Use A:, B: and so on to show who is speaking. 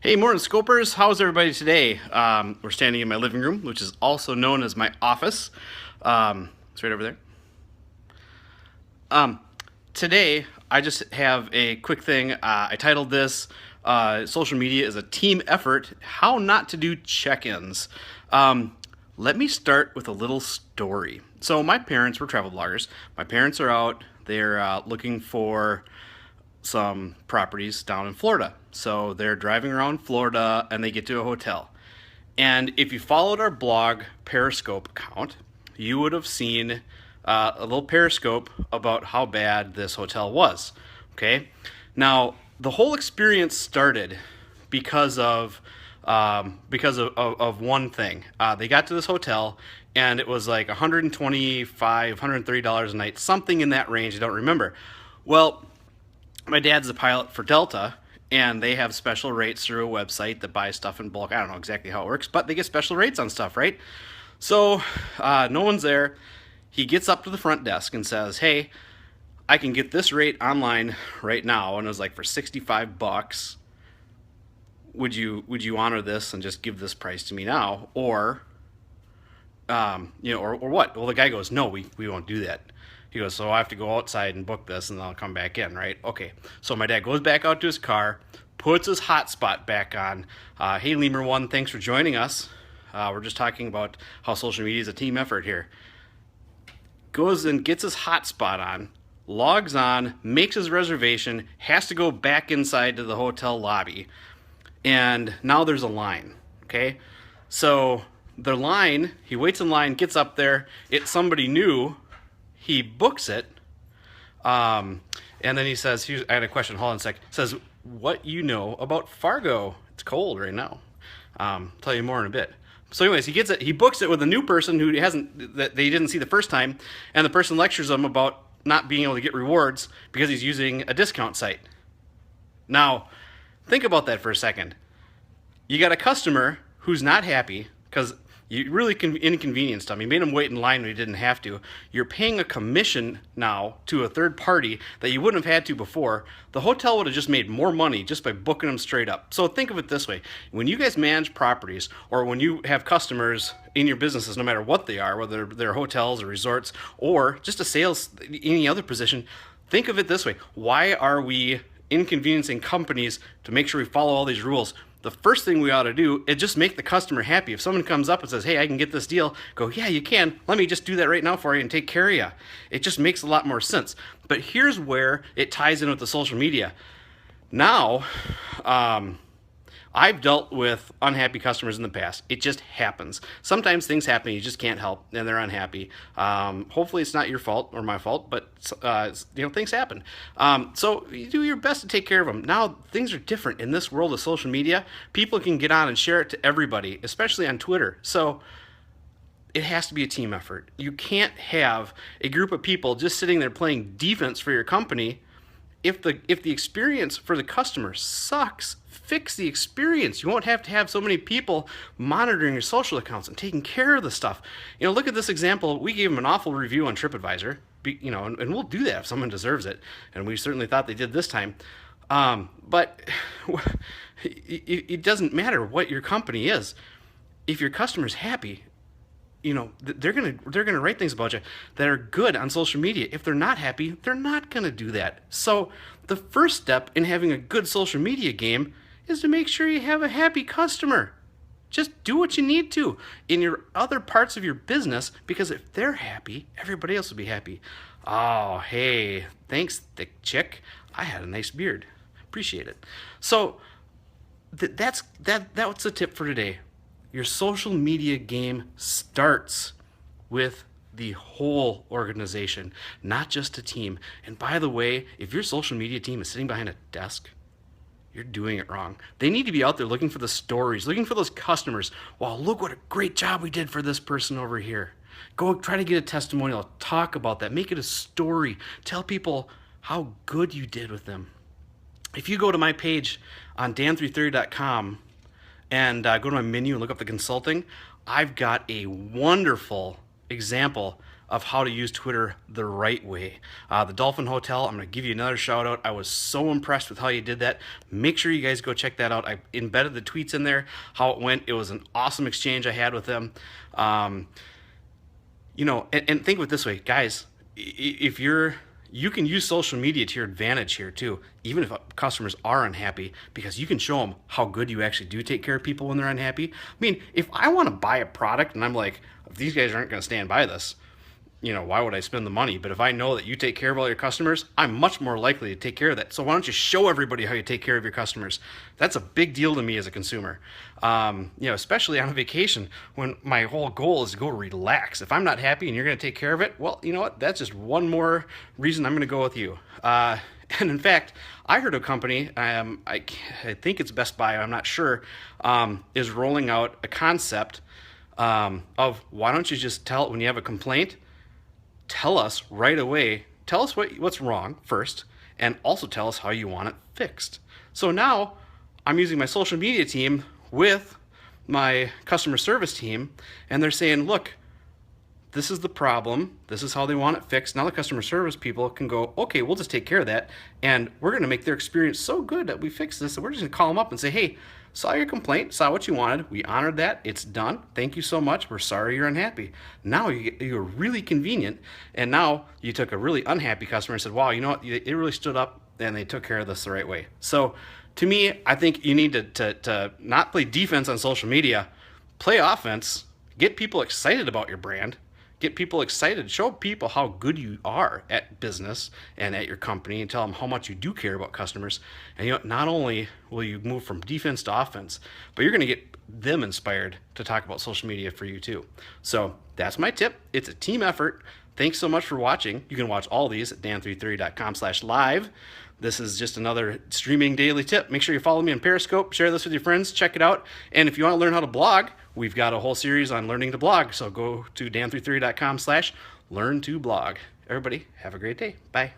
A: Hey, morning, Scopers. How's everybody today? We're standing in my living room, which is also known as my office. It's right over there. Um, Today, I just have a quick thing. I titled this Social Media is a Team Effort, How Not to Do Check-ins. Let me start with a little story. So my parents were travel bloggers. My parents are out. They're looking for some properties down in Florida. So they're driving around Florida and they get to a hotel. And if you followed our blog Periscope account, you would have seen a little Periscope about how bad this hotel was. Okay? Now, the whole experience started because of one thing. They got to this hotel and it was like $125, $130 a night, something in that range. I don't remember. Well, my dad's a pilot for Delta, and they have special rates through a website that buys stuff in bulk. I don't know exactly how it works, but they get special rates on stuff, right? So no one's there. He gets up to the front desk and says, "Hey, I can get this rate online right now," and it was like for $65. Would you honor this and just give this price to me now, or or what? Well, the guy goes, "No, we won't do that." He goes, "So I have to go outside and book this and then I'll come back in, right?" Okay. So my dad goes back out to his car, puts his hotspot back on. Hey, Lemur One, thanks for joining us. We're just talking about how social media is a team effort here. Goes and gets his hotspot on, logs on, makes his reservation, has to go back inside to the hotel lobby, and now there's a line, okay? So the line, he waits in line, gets up there, it's somebody new, he books it, and then he says, I had a question, hold on a sec. Says, "What you know about Fargo?" It's cold right now. Tell you more in a bit. So anyways, he gets it, he books it with a new person that they didn't see the first time, and the person lectures him about not being able to get rewards because he's using a discount site. Now, think about that for a second. You got a customer who's not happy because you really inconvenienced him. You made him wait in line when he didn't have to. You're paying a commission now to a third party that you wouldn't have had to before. The hotel would have just made more money just by booking them straight up. So think of it this way. When you guys manage properties or when you have customers in your businesses, no matter what they are, whether they're hotels or resorts or just a sales, any other position, think of it this way. Why are we inconveniencing companies to make sure we follow all these rules? The first thing we ought to do is just make the customer happy. If someone comes up and says, "Hey, I can get this deal," go, "Yeah, you can. Let me just do that right now for you and take care of you." It just makes a lot more sense. But here's where it ties in with the social media. Now, I've dealt with unhappy customers in the past. It just happens. Sometimes things happen you just can't help, and they're unhappy. Hopefully, it's not your fault or my fault, but things happen. So you do your best to take care of them. Now things are different in this world of social media. People can get on and share it to everybody, especially on Twitter. So it has to be a team effort. You can't have a group of people just sitting there playing defense for your company. If the experience for the customer sucks, fix the experience. You won't have to have so many people monitoring your social accounts and taking care of the stuff. Look at this example. We gave them an awful review on TripAdvisor, and we'll do that if someone deserves it, and we certainly thought they did this time. But it doesn't matter what your company is. If your customer's happy, they're gonna write things about you that are good on social media. If they're not happy, they're not gonna do that. So the first step in having a good social media game is to make sure you have a happy customer. Just do what you need to in your other parts of your business, because if they're happy, everybody else will be happy. Oh, hey, thanks, thick chick. I had a nice beard. Appreciate it. So that's the tip for today. Your social media game starts with the whole organization, not just a team. And by the way, if your social media team is sitting behind a desk, you're doing it wrong. They need to be out there looking for the stories, looking for those customers. Wow, look what a great job we did for this person over here. Go try to get a testimonial. Talk about that. Make it a story. Tell people how good you did with them. If you go to my page on dan330.com and go to my menu and look up the consulting, I've got a wonderful example of how to use Twitter the right way. The Dolphin Hotel, I'm going to give you another shout out. I was so impressed with how you did that. Make sure you guys go check that out. I embedded the tweets in there, how it went. It was an awesome exchange I had with them. And think of it this way, guys, if you can use social media to your advantage here too, even if customers are unhappy, because you can show them how good you actually do take care of people when they're unhappy. I mean, if I want to buy a product and I'm like, if these guys aren't going to stand by this, why would I spend the money? But if I know that you take care of all your customers, I'm much more likely to take care of that. So why don't you show everybody how you take care of your customers? That's a big deal to me as a consumer. Especially on a vacation when my whole goal is to go relax. If I'm not happy and you're going to take care of it, well, you know what? That's just one more reason I'm going to go with you. And in fact, I heard a company, I think it's Best Buy, I'm not sure, is rolling out a concept of why don't you just tell when you have a complaint, tell us right away, tell us what's wrong first, and also tell us how you want it fixed. So now I'm using my social media team with my customer service team, and they're saying, look, this is the problem. This is how they want it fixed. Now the customer service people can go, okay, we'll just take care of that. And we're going to make their experience so good that we fix this. So we're just going to call them up and say, hey, saw your complaint, saw what you wanted. We honored that. It's done. Thank you so much. We're sorry you're unhappy. Now you're really convenient. And now you took a really unhappy customer and said, wow, you know what? It really stood up and they took care of this the right way. So to me, I think you need to not play defense on social media, play offense, get people excited about your brand. Get people excited. Show people how good you are at business and at your company, and tell them how much you do care about customers. And not only will you move from defense to offense, but you're going to get them inspired to talk about social media for you too. So that's my tip. It's a team effort. Thanks so much for watching. You can watch all these at dan330.com/live. This is just another streaming daily tip. Make sure you follow me on Periscope, share this with your friends, check it out. And if you want to learn how to blog, we've got a whole series on learning to blog. So go to dan330.com/learn to blog. Everybody, have a great day. Bye.